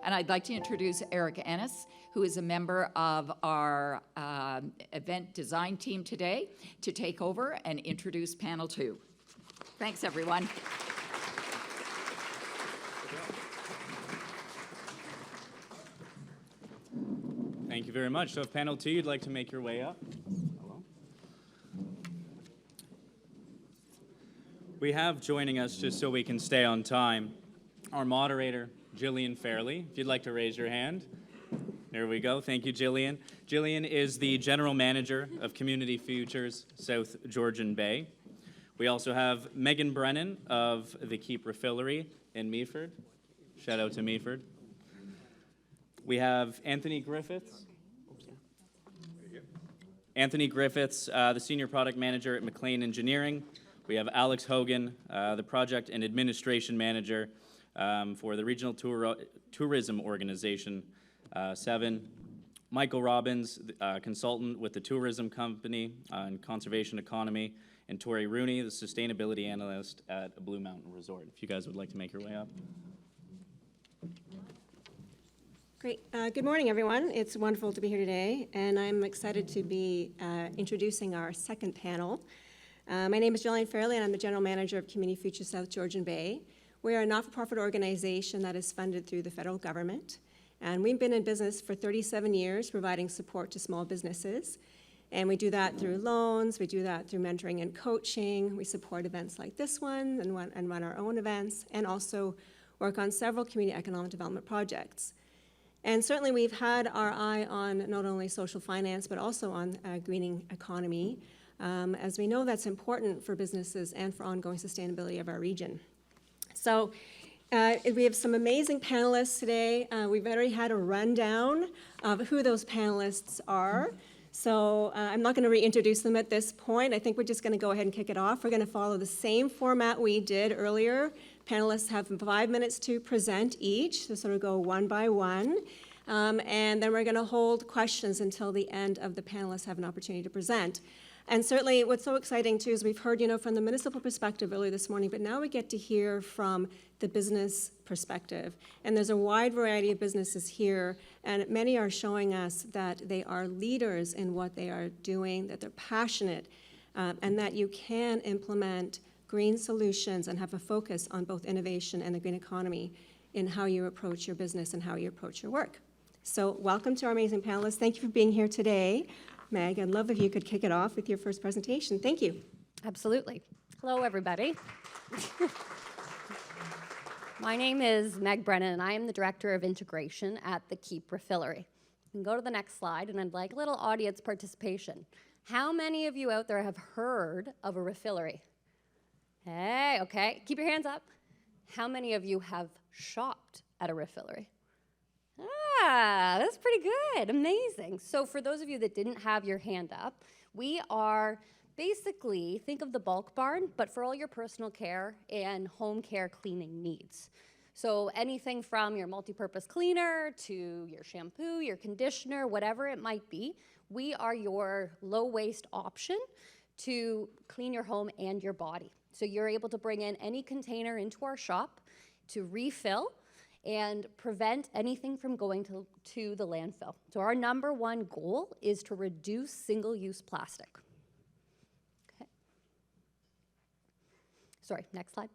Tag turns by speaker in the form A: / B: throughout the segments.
A: And I'd like to introduce Eric Ennis, who is a member of our event design team today, to take over and introduce panel 2. Thanks, everyone.
B: Thank you very much. So if panel 2, you'd like to make your way up. Hello. We have joining us, just so we can stay on time, our moderator, Jillian Fairley. If you'd like to raise your hand. There we go. Thank you, Jillian. Jillian is the General Manager of Community Futures South Georgian Bay. We also have Megan Brennan of the Keep Refillery in Meaford. Shout out to Meaford. We have Anthony Griffiths. Anthony Griffiths, the Senior Product Manager at McLean Engineering. We have Alex Hogan, the Project and Administration Manager for the Regional Tourism Organization 7. Michael Robbins, Consultant with the Tourism Company and Conservation Economy. And Tori Rooney, the Sustainability Analyst at Blue Mountain Resort. If you guys would like to make your way up.
C: Great. Good morning, everyone. It's wonderful to be here today, and I'm excited to be introducing our second panel. My name is Jillian Fairley, and I'm the General Manager of Community Futures South Georgian Bay. We are a not-for-profit organization that is funded through the federal government, and we've been in business for 37 years providing support to small businesses. And we do that through loans, we do that through mentoring and coaching, we support events like this one and run our own events, and also work on several community economic development projects. And certainly we've had our eye on not only social finance, but also on greening economy, as we know that's important for businesses and for ongoing sustainability of our region. So we have some amazing panelists today. We've already had a rundown of who those panelists are. So I'm not going to reintroduce them at this point. I think we're just going to go ahead and kick it off. We're going to follow the same format we did earlier. Panelists have 5 minutes to present each, so sort of go one by one. And then we're going to hold questions until the end of the panelists have an opportunity to present. And certainly what's so exciting too is we've heard, from the municipal perspective earlier this morning, but now we get to hear from the business perspective. And there's a wide variety of businesses here, and many are showing us that they are leaders in what they are doing, that they're passionate, and that you can implement green solutions and have a focus on both innovation and the green economy in how you approach your business and how you approach your work. So welcome to our amazing panelists. Thank you for being here today. Meg, I'd love if you could kick it off with your first presentation. Thank you.
D: Absolutely. Hello, everybody. My name is Meg Brennan, and I am the Director of Integration at the Keep Refillery. You can go to the next slide, and I'd like a little audience participation. How many of you out there have heard of a refillery? Hey, okay, keep your hands up. How many of you have shopped at a refillery? Ah, that's pretty good, amazing. So for those of you that didn't have your hand up, we are basically, think of the bulk barn, but for all your personal care and home care cleaning needs. So anything from your multi-purpose cleaner to your shampoo, your conditioner, whatever it might be, we are your low-waste option to clean your home and your body. So you're able to bring in any container into our shop to refill and prevent anything from going to the landfill. So our number one goal is to reduce single-use plastic. Okay. Sorry, next slide.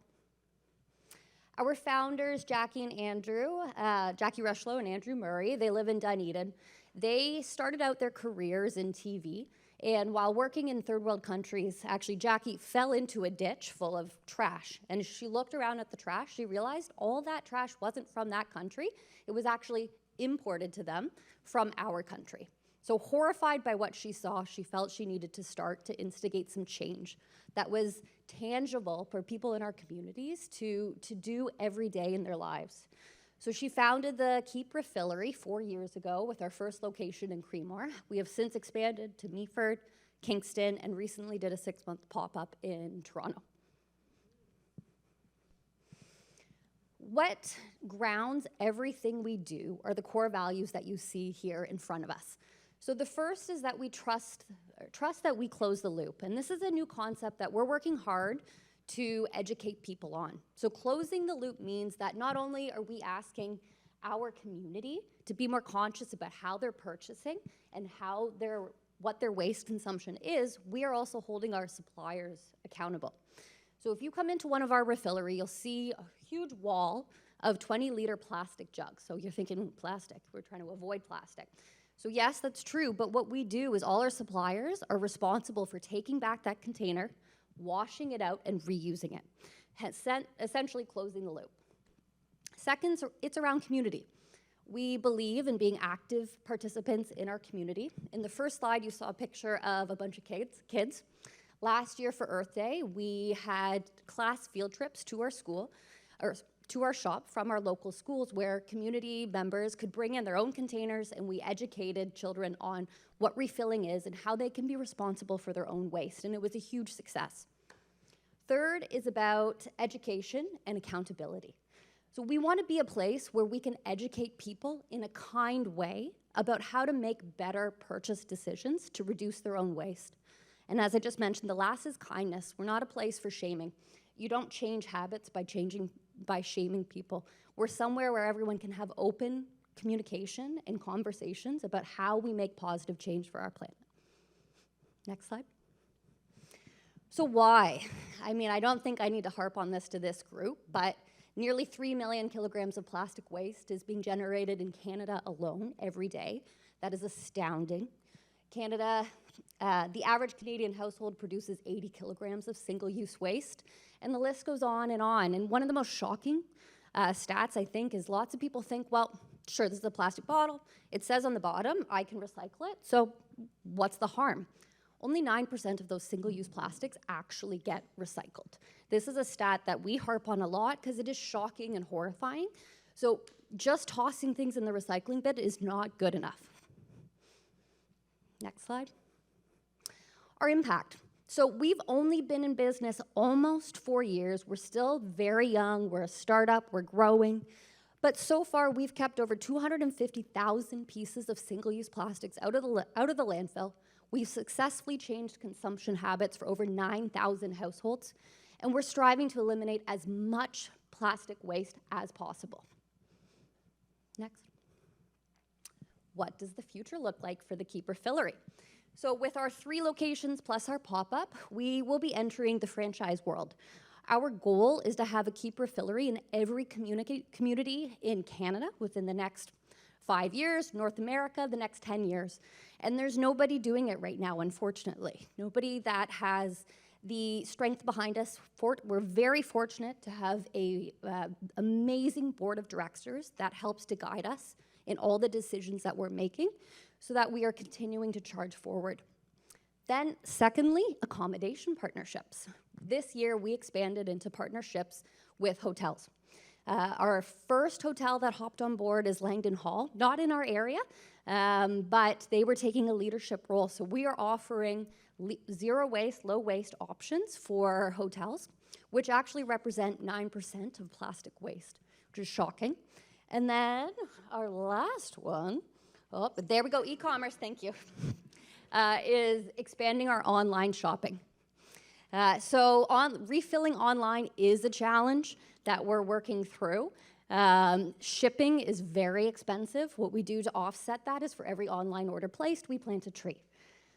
D: Our founders, Jackie Rushlow and Andrew Murray, they live in Dunedin. They started out their careers in TV, and while working in third world countries, actually Jackie fell into a ditch full of trash. And as she looked around at the trash, she realized all that trash wasn't from that country. It was actually imported to them from our country. So horrified by what she saw, she felt she needed to start to instigate some change that was tangible for people in our communities to do every day in their lives. So she founded the Keep Refillery 4 years ago with our first location in Creemore. We have since expanded to Meaford, Kingston, and recently did a 6-month pop-up in Toronto. What grounds everything we do are the core values that you see here in front of us. So the first is that we trust that we close the loop. And this is a new concept that we're working hard to educate people on. So closing the loop means that not only are we asking our community to be more conscious about how they're purchasing and what their waste consumption is, we are also holding our suppliers accountable. So if you come into one of our refillery, you'll see a huge wall of 20-liter plastic jugs. So you're thinking plastic, we're trying to avoid plastic. So yes, that's true, but what we do is all our suppliers are responsible for taking back that container, washing it out, and reusing it, essentially closing the loop. Second, it's around community. We believe in being active participants in our community. In the first slide, you saw a picture of a bunch of kids. Last year for Earth Day, we had class field trips to our school, or to our shop from our local schools, where community members could bring in their own containers, and we educated children on what refilling is and how they can be responsible for their own waste, and it was a huge success. Third is about education and accountability. So we want to be a place where we can educate people in a kind way about how to make better purchase decisions to reduce their own waste. And as I just mentioned, the last is kindness. We're not a place for shaming. You don't change habits by shaming people. We're somewhere where everyone can have open communication and conversations about how we make positive change for our planet. Next slide. So why? I mean, I don't think I need to harp on this to this group, but nearly 3 million kilograms of plastic waste is being generated in Canada alone every day. That is astounding. Canada, the average Canadian household produces 80 kilograms of single-use waste, and the list goes on. And one of the most shocking stats, I think, is lots of people think, well, sure, this is a plastic bottle. It says on the bottom, I can recycle it, so what's the harm? Only 9% of those single-use plastics actually get recycled. This is a stat that we harp on a lot because it is shocking and horrifying. So just tossing things in the recycling bin is not good enough. Next slide. Our impact. So we've only been in business almost 4 years. We're still very young. We're a startup. We're growing. But so far, we've kept over 250,000 pieces of single-use plastics out of the landfill. We've successfully changed consumption habits for over 9,000 households, and we're striving to eliminate as much plastic waste as possible. Next. What does the future look like for the Keep Refillery? So with our 3 locations plus our pop-up, we will be entering the franchise world. Our goal is to have a Keep Refillery in every community in Canada within the next 5 years, North America, the next 10 years. And there's nobody doing it right now, unfortunately. Nobody that has the strength behind us. We're very fortunate to have an amazing board of directors that helps to guide us in all the decisions that we're making so that we are continuing to charge forward. Then, secondly, accommodation partnerships. This year, we expanded into partnerships with hotels. Our first hotel that hopped on board is Langdon Hall, not in our area, but they were taking a leadership role. So we are offering zero waste, low waste options for hotels, which actually represent 9% of plastic waste, which is shocking. And then our last one, but there we go, e-commerce, thank you, is expanding our online shopping. So refilling online is a challenge that we're working through. Shipping is very expensive. What we do to offset that is for every online order placed, we plant a tree.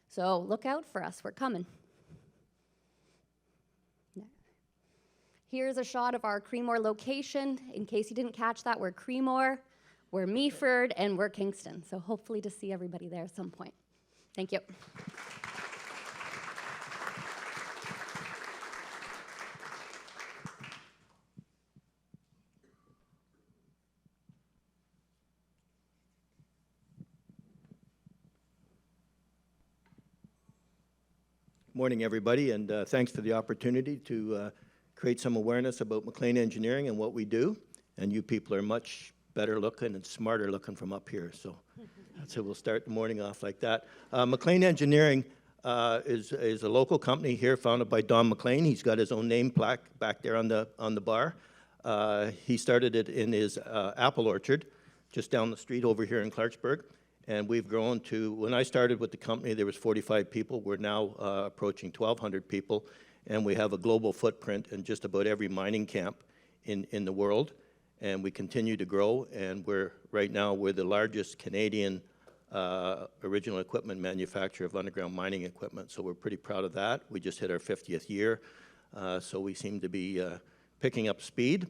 D: So look out for us, we're coming. Here's a shot of our Creemore location. In case you didn't catch that, we're Creemore, we're Meaford, and we're Kingston. So hopefully to see everybody there at some point. Thank you.
E: Morning, everybody, and thanks for the opportunity to create some awareness about McLean Engineering and what we do. And you people are much better looking and smarter looking from up here, so that's how we'll start the morning off like that. McLean Engineering is a local company here founded by Don McLean. He's got his own name plaque back there on the bar. He started it in his apple orchard just down the street over here in Clarksburg. And we've grown to, when I started with the company, there was 45 people. We're now approaching 1,200 people. And we have a global footprint in just about every mining camp in the world. and we continue to grow, and right now we're the largest Canadian original equipment manufacturer of underground mining equipment, so we're pretty proud of that. We just hit our 50th year, so we seem to be picking up speed.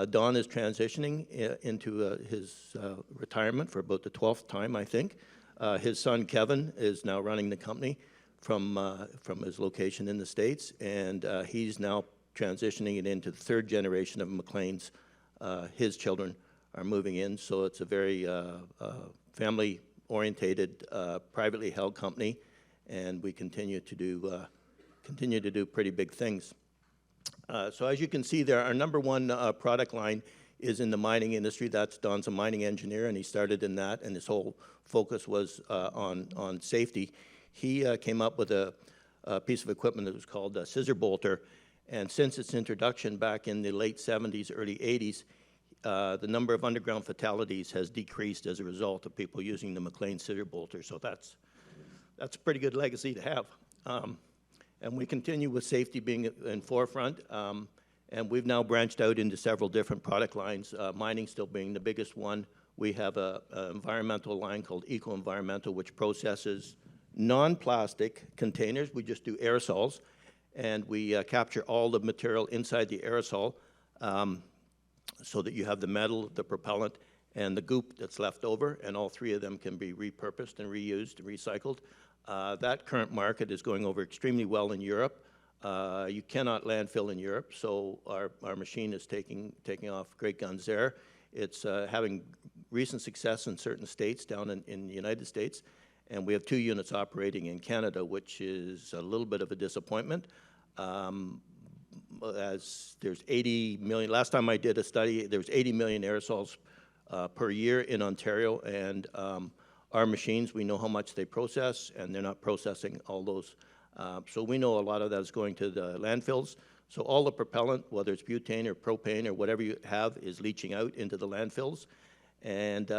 E: Don is transitioning into his retirement for about the 12th time, I think. His son, Kevin, is now running the company from his location in the States, and he's now transitioning it into the third generation of McLean's. His children are moving in, so it's a very family-orientated, privately held company, and we continue to do pretty big things. So as you can see there, our number one product line is in the mining industry. Don's a mining engineer, and he started in that, and his whole focus was on safety. He came up with a piece of equipment that was called a scissor bolter, and since its introduction back in the late 70s, early 80s, the number of underground fatalities has decreased as a result of people using the McLean scissor bolter, so that's a pretty good legacy to have. And we continue with safety being in forefront, and we've now branched out into several different product lines, mining still being the biggest one. We have an environmental line called Eco-Environmental, which processes non-plastic containers. We just do aerosols, and we capture all the material inside the aerosol so that you have the metal, the propellant, and the goop that's left over, and all three of them can be repurposed and reused and recycled. That current market is going over extremely well in Europe. You cannot landfill in Europe, so our machine is taking off great guns there. It's having recent success in certain states down in the United States, and we have 2 units operating in Canada, which is a little bit of a disappointment. As there's 80 million, last time I did a study, there was 80 million aerosols per year in Ontario, and our machines, we know how much they process, and they're not processing all those. So we know a lot of that is going to the landfills. So all the propellant, whether it's butane or propane or whatever you have, is leaching out into the landfills, and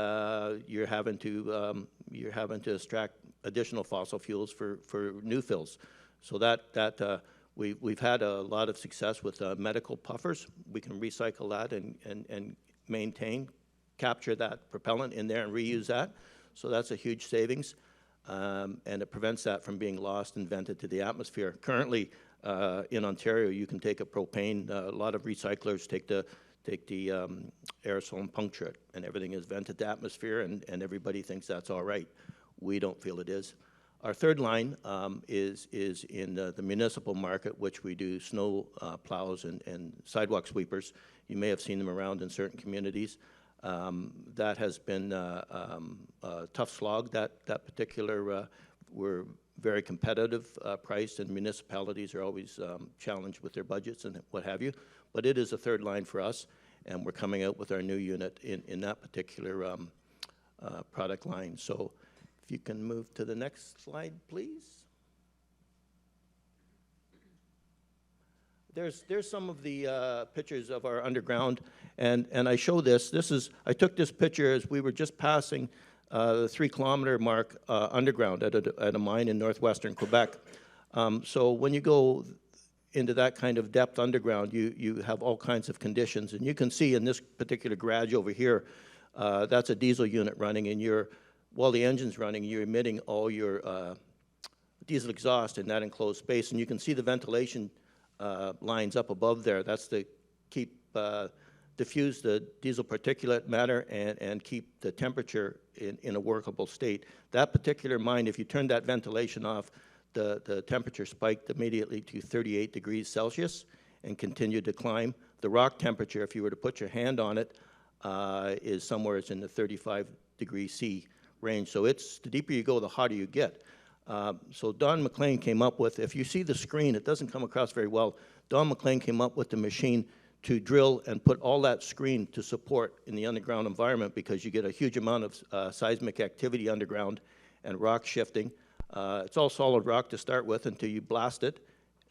E: you're having to extract additional fossil fuels for new fills. So we've had a lot of success with medical puffers. We can recycle that and capture that propellant in there and reuse that. So that's a huge savings, and it prevents that from being lost and vented to the atmosphere. Currently, in Ontario, you can take a propane. A lot of recyclers take the aerosol and puncture it, and everything is vented to atmosphere, and everybody thinks that's all right. We don't feel it is. Our third line is in the municipal market, which we do snow plows and sidewalk sweepers. You may have seen them around in certain communities. That has been a tough slog. That particular, we're very competitive priced, and municipalities are always challenged with their budgets and what have you. But it is a third line for us, and we're coming out with our new unit in that particular product line. So if you can move to the next slide, please. There's some of the pictures of our underground, and I show this. I took this picture as we were just passing the 3-kilometer mark underground at a mine in northwestern Quebec. So when you go into that kind of depth underground, you have all kinds of conditions, and you can see in this particular garage over here, that's a diesel unit running, and while the engine's running, you're emitting all your diesel exhaust in that enclosed space, and you can see the ventilation lines up above there. That's to diffuse the diesel particulate matter and keep the temperature in a workable state. That particular mine, if you turn that ventilation off, the temperature spiked immediately to 38 degrees Celsius and continued to climb. The rock temperature, if you were to put your hand on it, is somewhere in the 35 degrees C range. So the deeper you go, the hotter you get. So Don McLean came up with, if you see the screen, it doesn't come across very well. Don McLean came up with the machine to drill and put all that screen to support in the underground environment, because you get a huge amount of seismic activity underground and rock shifting. It's all solid rock to start with until you blast it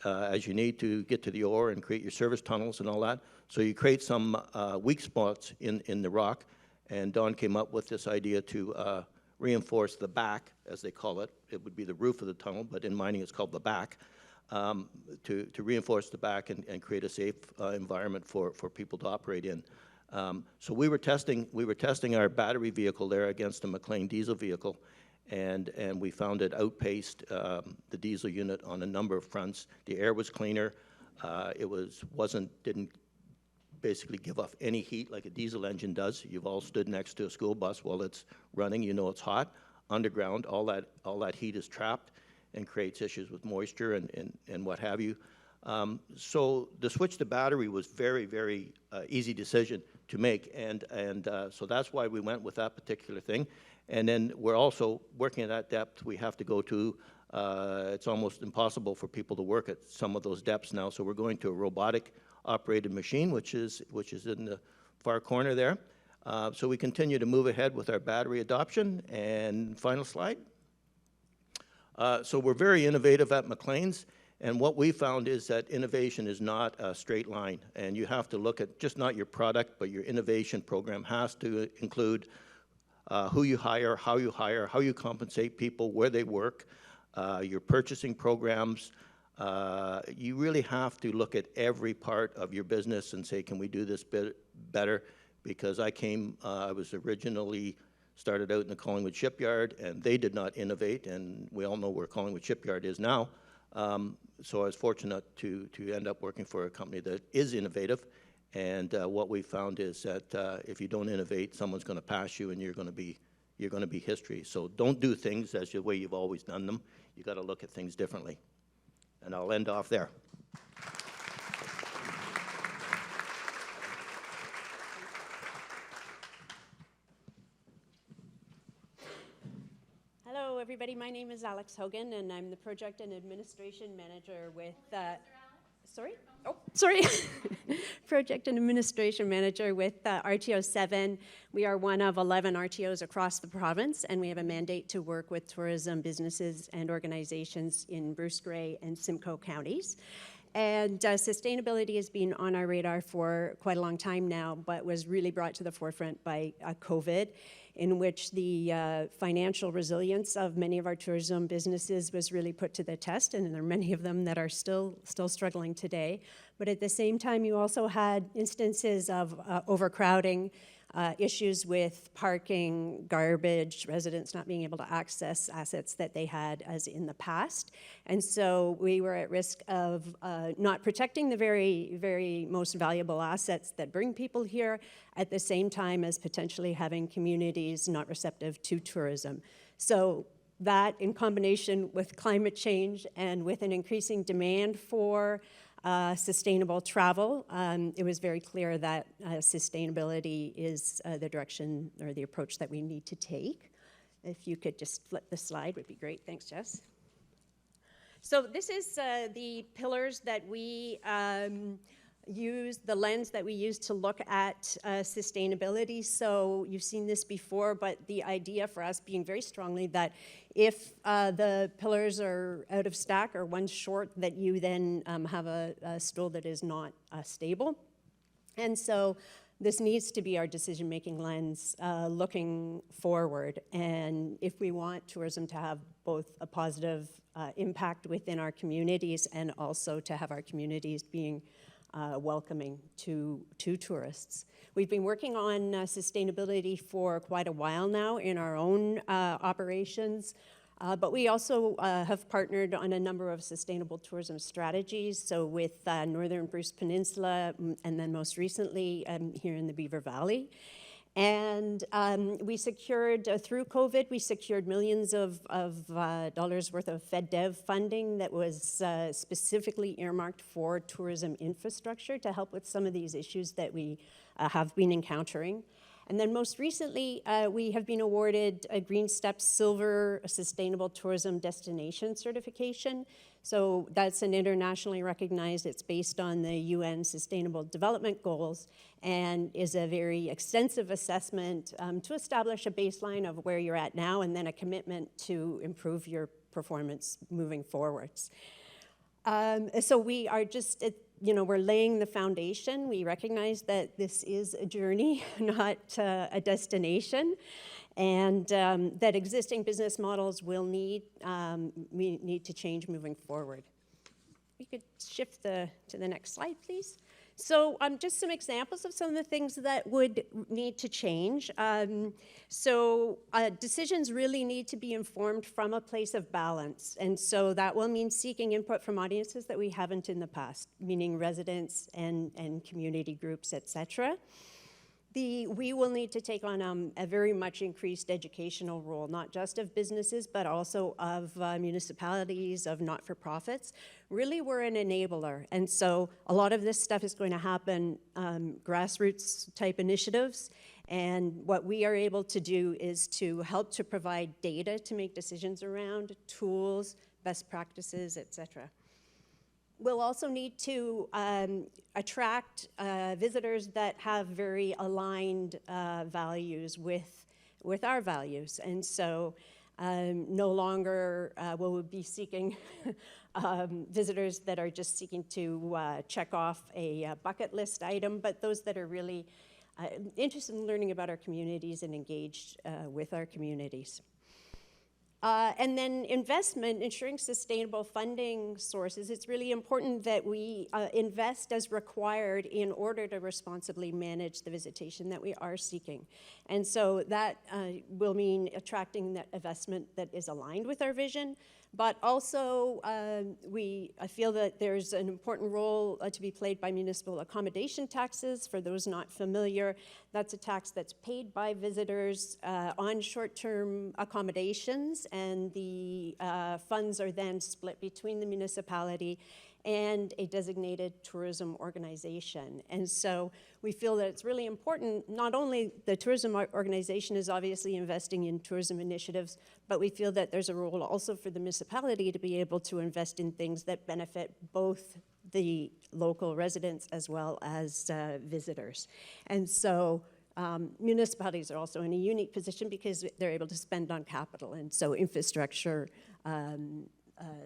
E: as you need to get to the ore and create your service tunnels and all that. So you create some weak spots in the rock, and Don came up with this idea to reinforce the back, as they call it. It would be the roof of the tunnel, but in mining it's called the back, to reinforce the back and create a safe environment for people to operate in. So we were testing our battery vehicle there against a McLean diesel vehicle, and we found it outpaced the diesel unit on a number of fronts. The air was cleaner. Didn't basically give off any heat like a diesel engine does. You've all stood next to a school bus while it's running. You know it's hot. Underground, all that heat is trapped and creates issues with moisture and what have you. So the switch to battery was very, very easy decision to make, and so that's why we went with that particular thing. And then we're also working at that depth. We have to go to, it's almost impossible for people to work at some of those depths now, so we're going to a robotic operated machine, which is in the far corner there. So we continue to move ahead with our battery adoption. And final slide. So we're very innovative at McLean's, and what we found is that innovation is not a straight line, and you have to look at just not your product, but your innovation program has to include who you hire, how you compensate people, where they work, your purchasing programs. You really have to look at every part of your business and say, can we do this better? Because I was originally started out in the Collingwood Shipyard, and they did not innovate, and we all know where Collingwood Shipyard is now. So I was fortunate to end up working for a company that is innovative, and what we found is that if you don't innovate, someone's going to pass you, and you're going to be history. So don't do things as the way you've always done them. You got to look at things differently. And I'll end off there.
F: Hello, everybody. My name is Alex Hogan, and I'm the Project and Administration Manager with... Project and Administration Manager with RTO 7. We are one of 11 RTOs across the province, and we have a mandate to work with tourism businesses and organizations in Bruce Grey and Simcoe counties. And sustainability has been on our radar for quite a long time now, but was really brought to the forefront by COVID, in which the financial resilience of many of our tourism businesses was really put to the test, and there are many of them that are still struggling today. But at the same time, you also had instances of overcrowding, issues with parking, garbage, residents not being able to access assets that they had as in the past. And so we were at risk of not protecting the very, very most valuable assets that bring people here, at the same time as potentially having communities not receptive to tourism. So that, in combination with climate change and with an increasing demand for sustainable travel, it was very clear that sustainability is the direction or the approach that we need to take. If you could just flip the slide, would be great. Thanks, Jess. So this is the pillars that we use, the lens that we use to look at sustainability. So you've seen this before, but the idea for us being very strongly that if the pillars are out of stack or one's short, that you then have a stool that is not stable. And so this needs to be our decision-making lens looking forward. And if we want tourism to have both a positive impact within our communities and also to have our communities being welcoming to tourists. We've been working on sustainability for quite a while now in our own operations, but we also have partnered on a number of sustainable tourism strategies, so with Northern Bruce Peninsula, and then most recently here in the Beaver Valley. And we secured, through COVID, we secured millions of dollars worth of FedDev funding that was specifically earmarked for tourism infrastructure to help with some of these issues that we have been encountering. And then most recently, we have been awarded a Green Steps Silver Sustainable Tourism Destination certification. So that's an internationally recognized, it's based on the UN Sustainable Development Goals, and is a very extensive assessment to establish a baseline of where you're at now, and then a commitment to improve your performance moving forwards. So we are just, we're laying the foundation. We recognize that this is a journey, not a destination, and that existing business models will we need to change moving forward. We could shift to the next slide, please. So just some examples of some of the things that would need to change. Decisions really need to be informed from a place of balance. And so that will mean seeking input from audiences that we haven't in the past, meaning residents and community groups, et cetera. We will need to take on a very much increased educational role, not just of businesses, but also of municipalities, of not-for-profits. Really, we're an enabler. And so a lot of this stuff is going to happen grassroots type initiatives. And what we are able to do is to help to provide data to make decisions around, tools, best practices, et cetera. We'll also need to attract visitors that have very aligned values with our values. And so no longer will we be seeking visitors that are just seeking to check off a bucket list item, but those that are really interested in learning about our communities and engaged with our communities. And then investment, ensuring sustainable funding sources. It's really important that we invest as required in order to responsibly manage the visitation that we are seeking. And so that will mean attracting that investment that is aligned with our vision, but also I feel that there's an important role to be played by municipal accommodation taxes. For those not familiar, that's a tax that's paid by visitors on short-term accommodations, and the funds are then split between the municipality and a designated tourism organization. And so we feel that it's really important, not only the tourism organization is obviously investing in tourism initiatives, but we feel that there's a role also for the municipality to be able to invest in things that benefit both the local residents as well as visitors. And so municipalities are also in a unique position because they're able to spend on capital, and so infrastructure,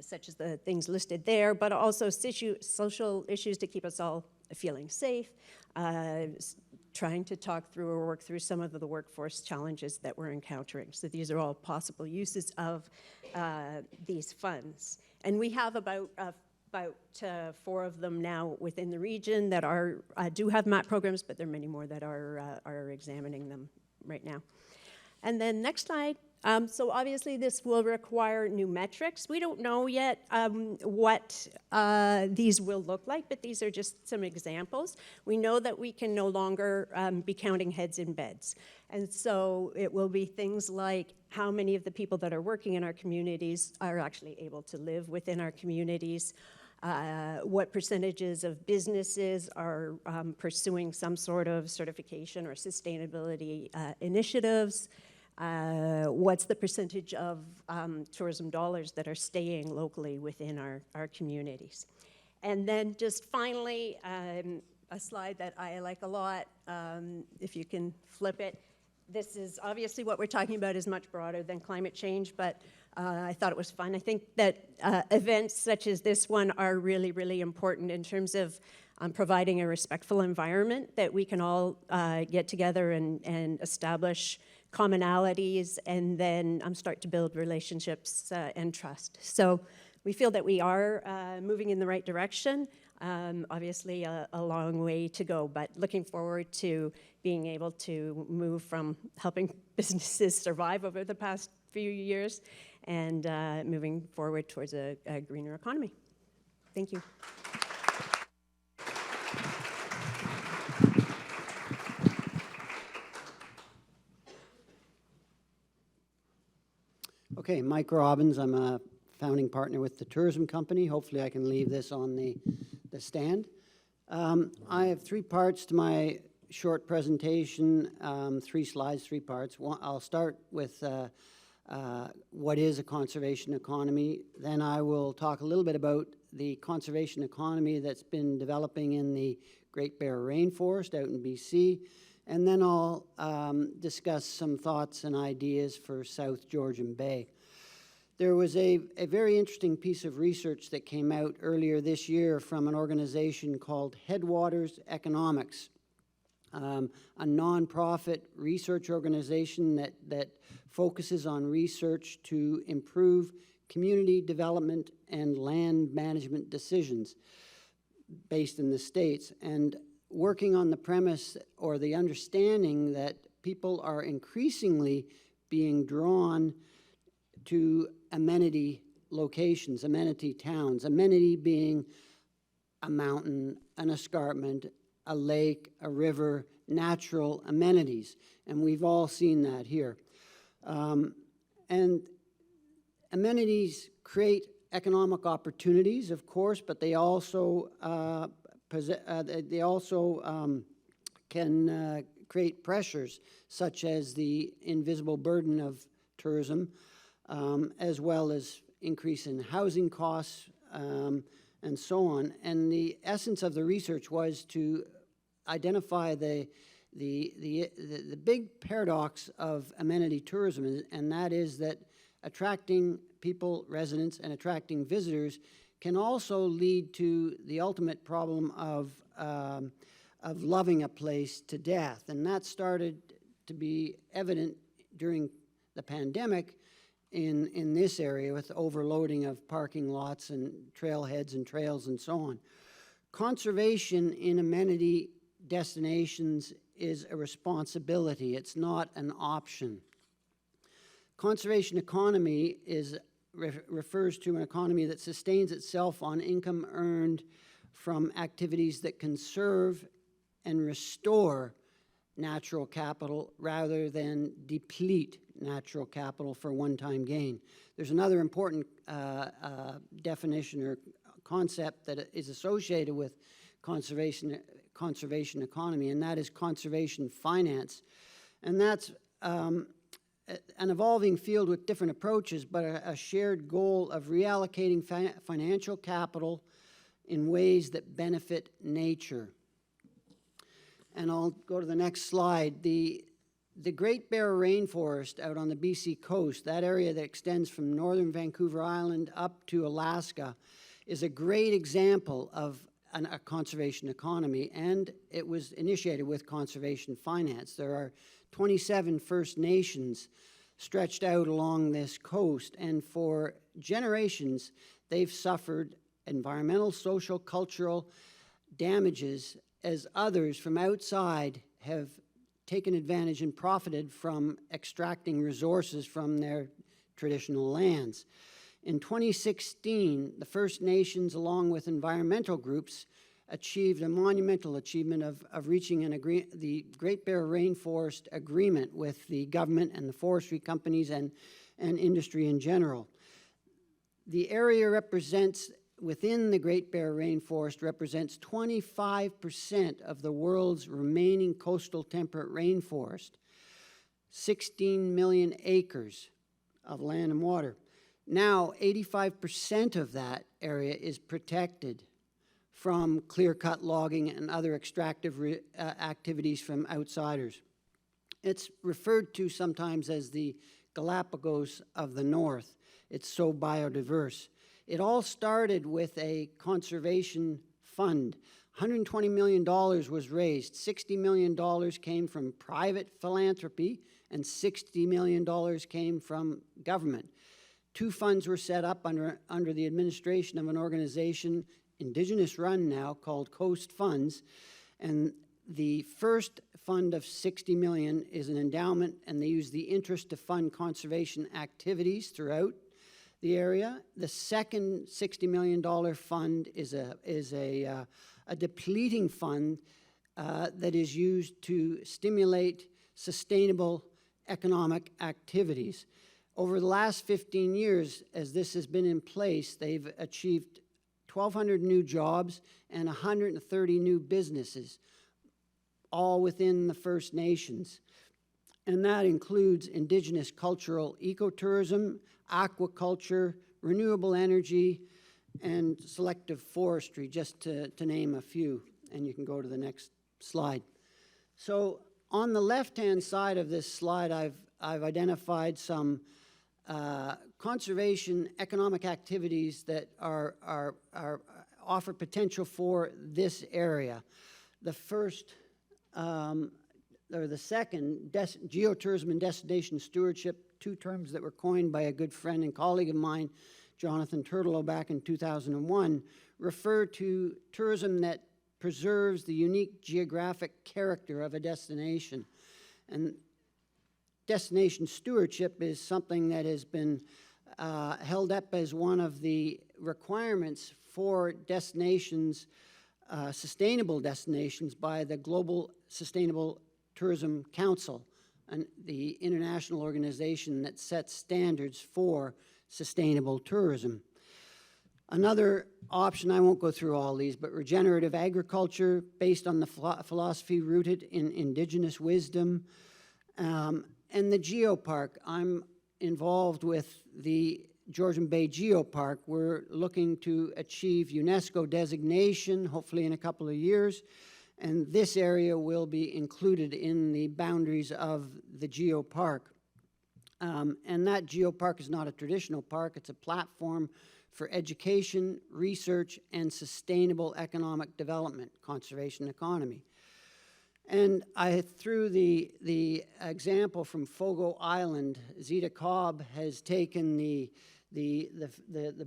F: such as the things listed there, but also social issues to keep us all feeling safe, trying to talk through or work through some of the workforce challenges that we're encountering. So these are all possible uses of these funds. And we have about 4 of them now within the region that do have MAP programs, but there are many more that are examining them right now. And then next slide. So obviously this will require new metrics. We don't know yet what these will look like, but these are just some examples. We know that we can no longer be counting heads in beds. And so it will be things like how many of the people that are working in our communities are actually able to live within our communities, what percentages of businesses are pursuing some sort of certification or sustainability initiatives, what's the percentage of tourism dollars that are staying locally within our communities. And then just finally, a slide that I like a lot, if you can flip it. This is obviously what we're talking about is much broader than climate change, but I thought it was fun. I think that events such as this one are really, really important in terms of providing a respectful environment that we can all get together and establish commonalities, and then start to build relationships and trust. So we feel that we are moving in the right direction. Obviously a long way to go, but looking forward to being able to move from helping businesses survive over the past few years and moving forward towards a greener economy. Thank you.
G: Okay, Mike Robbins. I'm a founding partner with the tourism company. Hopefully I can leave this on the stand. I have 3 parts to my short presentation, 3 slides, 3 parts. I'll start with what is a conservation economy. Then I will talk a little bit about the conservation economy that's been developing in the Great Bear Rainforest out in BC. And then I'll discuss some thoughts and ideas for South Georgian Bay. There was a very interesting piece of research that came out earlier this year from an organization called Headwaters Economics, a nonprofit research organization that focuses on research to improve community development and land management decisions. based in the States, and working on the premise or the understanding that people are increasingly being drawn to amenity locations, amenity towns, amenity being a mountain, an escarpment, a lake, a river, natural amenities. And we've all seen that here. And amenities create economic opportunities, of course, but they also can create pressures, such as the invisible burden of tourism, as well as increase in housing costs, and so on. And the essence of the research was to identify the big paradox of amenity tourism, and that is that attracting people, residents, and attracting visitors can also lead to the ultimate problem of loving a place to death. And that started to be evident during the pandemic in this area, with overloading of parking lots and trailheads and trails and so on. Conservation in amenity destinations is a responsibility. It's not an option. Conservation economy refers to an economy that sustains itself on income earned from activities that conserve and restore natural capital rather than deplete natural capital for one-time gain. There's another important definition or concept that is associated with conservation economy, and that is conservation finance. And that's an evolving field with different approaches, but a shared goal of reallocating financial capital in ways that benefit nature. And I'll go to the next slide. The Great Bear Rainforest out on the BC coast, that area that extends from northern Vancouver Island up to Alaska, is a great example of a conservation economy, and it was initiated with conservation finance. There are 27 First Nations stretched out along this coast, and for generations they've suffered environmental, social, cultural damages as others from outside have taken advantage and profited from extracting resources from their traditional lands. In 2016, the First Nations, along with environmental groups, achieved a monumental achievement of reaching the Great Bear Rainforest Agreement with the government and the forestry companies and industry in general. The area within the Great Bear Rainforest represents 25% of the world's remaining coastal temperate rainforest, 16 million acres of land and water. Now, 85% of that area is protected from clear-cut logging and other extractive activities from outsiders. It's referred to sometimes as the Galapagos of the North. It's so biodiverse. It all started with a conservation fund. $120 million was raised. $60 million came from private philanthropy, and $60 million came from government. Two funds were set up under the administration of an organization, Indigenous run now, called Coast Funds. And the first fund of $60 million is an endowment, and they use the interest to fund conservation activities throughout the area. The second $60 million fund is a depleting fund that is used to stimulate sustainable economic activities. Over the last 15 years, as this has been in place, they've achieved 1,200 new jobs and 130 new businesses, all within the First Nations. And that includes Indigenous cultural ecotourism, aquaculture, renewable energy, and selective forestry, just to name a few. And you can go to the next slide. So on the left-hand side of this slide, I've identified some conservation economic activities that offer potential for this area. The first, or the second, geotourism and destination stewardship, two terms that were coined by a good friend and colleague of mine, Jonathan Turtellow back in 2001, refer to tourism that preserves the unique geographic character of a destination. And destination stewardship is something that has been held up as one of the requirements for destinations, sustainable destinations, by the Global Sustainable Tourism Council, and the international organization that sets standards for sustainable tourism. Another option, I won't go through all these, but regenerative agriculture based on the philosophy rooted in indigenous wisdom, and the geopark. I'm involved with the Georgian Bay Geopark. We're looking to achieve UNESCO designation, hopefully in a couple of years, and this area will be included in the boundaries of the geopark. And that geopark is not a traditional park, it's a platform for education, research, and sustainable economic development, conservation economy. And I threw the example from Fogo Island. Zita Cobb has taken the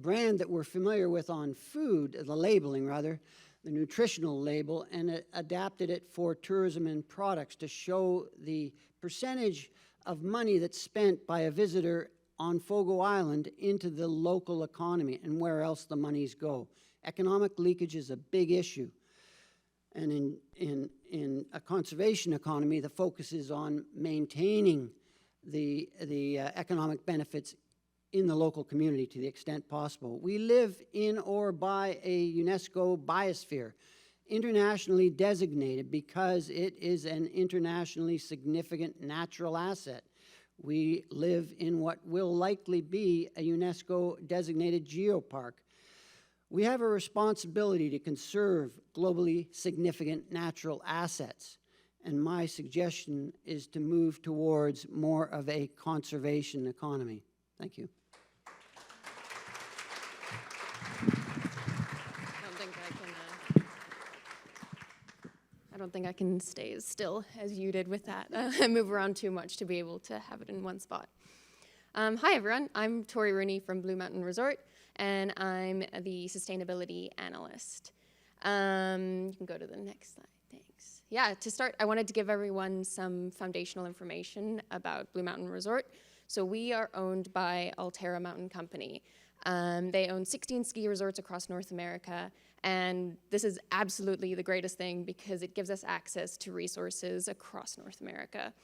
G: brand that we're familiar with on food, the labeling rather, the nutritional label, and adapted it for tourism and products to show the percentage of money that's spent by a visitor on Fogo Island into the local economy and where else the monies go. Economic leakage is a big issue. And in a conservation economy, the focus is on maintaining the economic benefits in the local community to the extent possible. We live in or by a UNESCO biosphere, internationally designated because it is an internationally significant natural asset. We live in what will likely be a UNESCO designated geopark. We have a responsibility to conserve globally significant natural assets, and my suggestion is to move towards more of a conservation economy. Thank you.
H: I don't think I can stay as still as you did with that. I move around too much to be able to have it in one spot. Hi everyone, I'm Tori Rooney from Blue Mountain Resort, and I'm the sustainability analyst. You can go to the next slide, thanks. Yeah, to start, I wanted to give everyone some foundational information about Blue Mountain Resort. So we are owned by Alterra Mountain Company. They own 16 ski resorts across North America, and this is absolutely the greatest thing because it gives us access to resources across North America.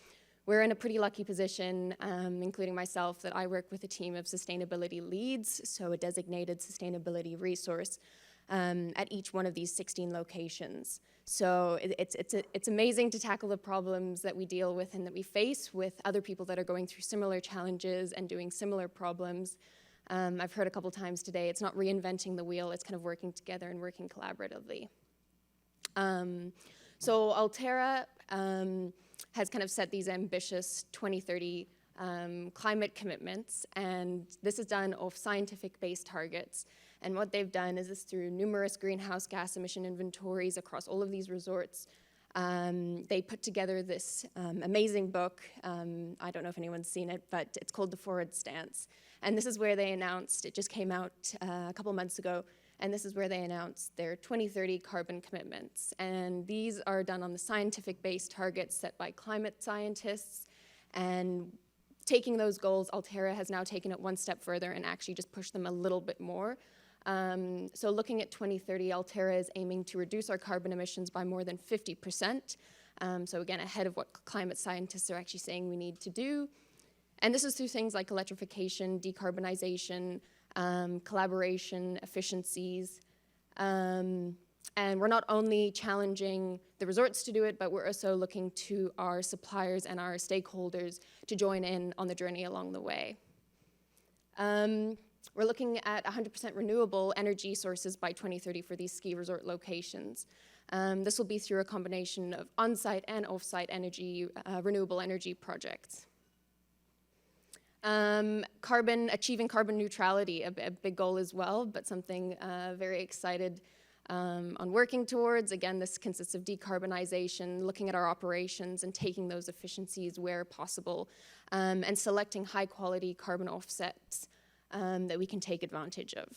H: We're in a pretty lucky position, including myself, that I work with a team of sustainability leads, so a designated sustainability resource at each one of these 16 locations. So it's amazing to tackle the problems that we deal with and that we face with other people that are going through similar challenges and doing similar problems. I've heard a couple times today, it's not reinventing the wheel, it's kind of working together and working collaboratively. So Alterra has kind of set these ambitious 2030 climate commitments, and this is done off scientific-based targets. And what they've done is this through numerous greenhouse gas emission inventories across all of these resorts. They put together this amazing book. I don't know if anyone's seen it, but it's called The Forward Stance. And this is where they announced, it just came out a couple months ago, and this is where they announced their 2030 carbon commitments. And these are done on the scientific-based targets set by climate scientists. And taking those goals, Alterra has now taken it one step further and actually just pushed them a little bit more. So looking at 2030, Alterra is aiming to reduce our carbon emissions by more than 50%. So again, ahead of what climate scientists are actually saying we need to do. And this is through things like electrification, decarbonization, collaboration, efficiencies. And we're not only challenging the resorts to do it, but we're also looking to our suppliers and our stakeholders to join in on the journey along the way. We're looking at 100% renewable energy sources by 2030 for these ski resort locations. This will be through a combination of on-site and off-site energy, renewable energy projects. Achieving carbon neutrality, a big goal as well, but something very excited on working towards. Again, this consists of decarbonization, looking at our operations and taking those efficiencies where possible, and selecting high-quality carbon offsets that we can take advantage of.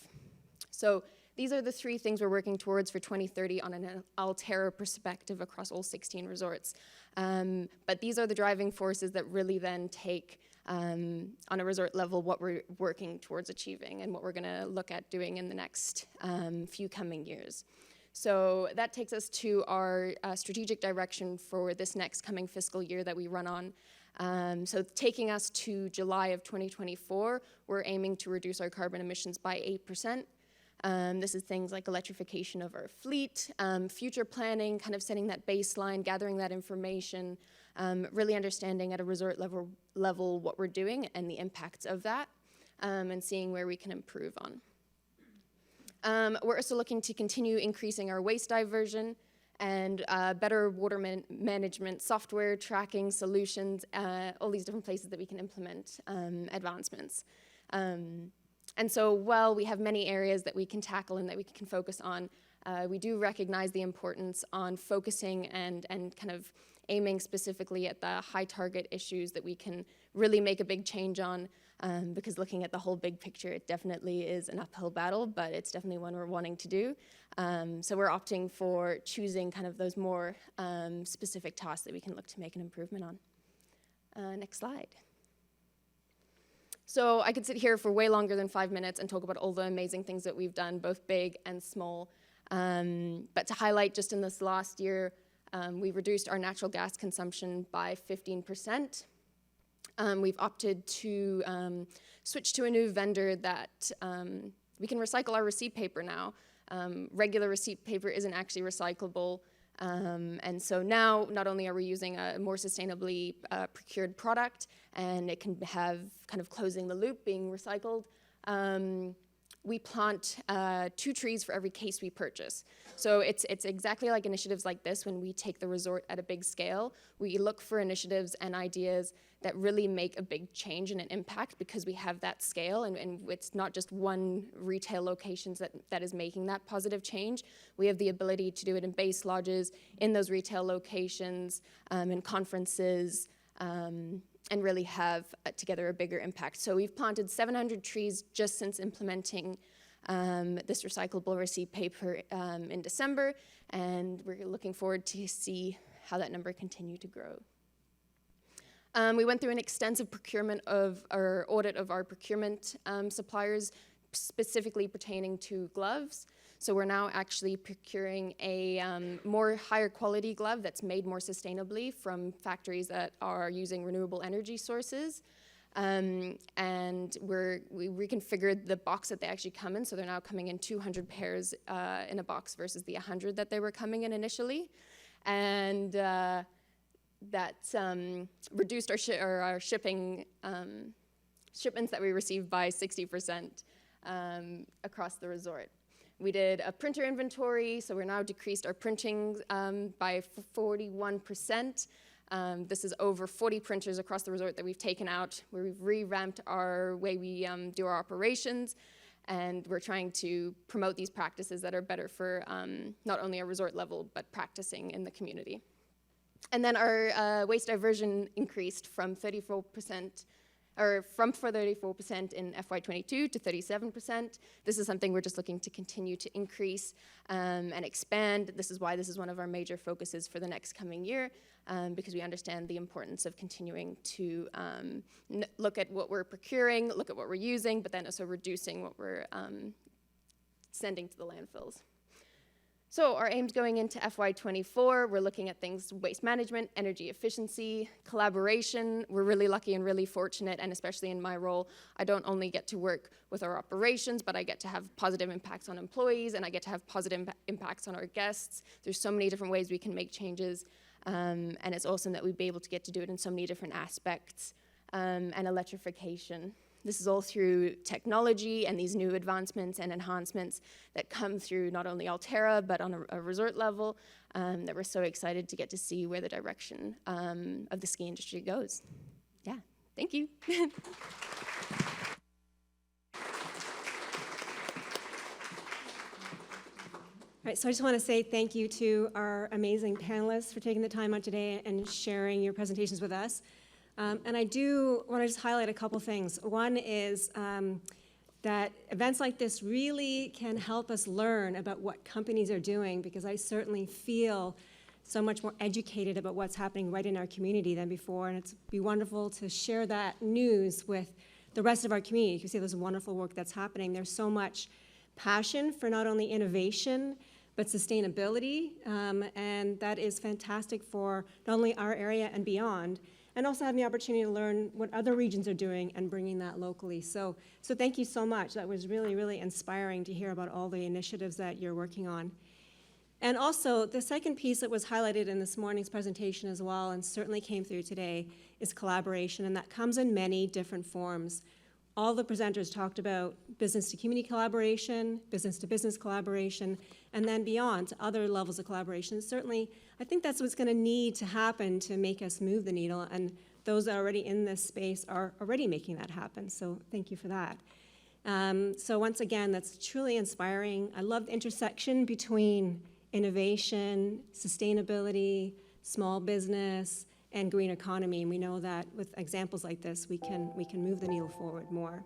H: So these are the three things we're working towards for 2030 on an Altera perspective across all 16 resorts. But these are the driving forces that really then take, on a resort level, what we're working towards achieving and what we're going to look at doing in the next few coming years. So that takes us to our strategic direction for this next coming fiscal year that we run on. So taking us to July of 2024, we're aiming to reduce our carbon emissions by 8%. This is things like electrification of our fleet, future planning, kind of setting that baseline, gathering that information, really understanding at a resort level what we're doing and the impacts of that, and seeing where we can improve on. We're also looking to continue increasing our waste diversion and better water management software, tracking solutions, all these different places that we can implement advancements. And so while we have many areas that we can tackle and that we can focus on, we do recognize the importance on focusing and kind of aiming specifically at the high target issues that we can really make a big change on, because looking at the whole big picture, it definitely is an uphill battle, but it's definitely one we're wanting to do. So we're opting for choosing kind of those more specific tasks that we can look to make an improvement on. Next slide. So I could sit here for way longer than 5 minutes and talk about all the amazing things that we've done, both big and small. But to highlight, just in this last year, we reduced our natural gas consumption by 15%. We've opted to switch to a new vendor that we can recycle our receipt paper now. Regular receipt paper isn't actually recyclable. And so now, not only are we using a more sustainably procured product, and it can have kind of closing the loop, being recycled, we plant 2 trees for every case we purchase. So it's exactly like initiatives like this. When we take the resort at a big scale, we look for initiatives and ideas that really make a big change and an impact, because we have that scale, and it's not just one retail locations that is making that positive change. We have the ability to do it in base lodges, in those retail locations, in conferences, and really have together a bigger impact. So we've planted 700 trees just since implementing this recyclable receipt paper in December, and we're looking forward to see how that number continue to grow. We went through an extensive procurement of our audit of our procurement suppliers, specifically pertaining to gloves. So we're now actually procuring a more higher quality glove that's made more sustainably from factories that are using renewable energy sources. And we reconfigured the box that they actually come in, so they're now coming in 200 pairs in a box versus the 100 that they were coming in initially. And that reduced our shipping shipments that we received by 60% across the resort. We did a printer inventory, so we're now decreased our printing by 41%. This is over 40 printers across the resort that we've taken out, where we've revamped our way we do our operations, and we're trying to promote these practices that are better for not only a resort level, but practicing in the community. And then our waste diversion increased from 34% in FY22 to 37%. This is something we're just looking to continue to increase and expand. This is why this is one of our major focuses for the next coming year, because we understand the importance of continuing to look at what we're procuring, look at what we're using, but then also reducing what we're sending to the landfills. So our aims going into FY24, we're looking at things: waste management, energy efficiency, collaboration. We're really lucky and really fortunate, and especially in my role, I don't only get to work with our operations, but I get to have positive impacts on employees, and I get to have positive impacts on our guests. There's so many different ways we can make changes, and it's awesome that we'd be able to get to do it in so many different aspects, and electrification. This is all through technology and these new advancements and enhancements that come through not only Altera, but on a resort level, that we're so excited to get to see where the direction of the ski industry goes. Yeah, thank you.
C: All right, so I just want to say thank you to our amazing panelists for taking the time out today and sharing your presentations with us. And I do want to just highlight a couple things. One is that events like this really can help us learn about what companies are doing, because I certainly feel so much more educated about what's happening right in our community than before, and it's be wonderful to share that news with the rest of our community. You can see this wonderful work that's happening. There's so much passion for not only innovation, but sustainability, and that is fantastic for not only our area and beyond, and also having the opportunity to learn what other regions are doing and bringing that locally. So thank you so much. That was really, really inspiring to hear about all the initiatives that you're working on. And also, the second piece that was highlighted in this morning's presentation as well, and certainly came through today, is collaboration, and that comes in many different forms. All the presenters talked about business-to-community collaboration, business-to-business collaboration, and then beyond to other levels of collaboration. Certainly, I think that's what's going to need to happen to make us move the needle, and those that are already in this space are already making that happen, so thank you for that. So once again, that's truly inspiring. I love the intersection between innovation, sustainability, small business, and green economy. And we know that with examples like this, we can move the needle forward more.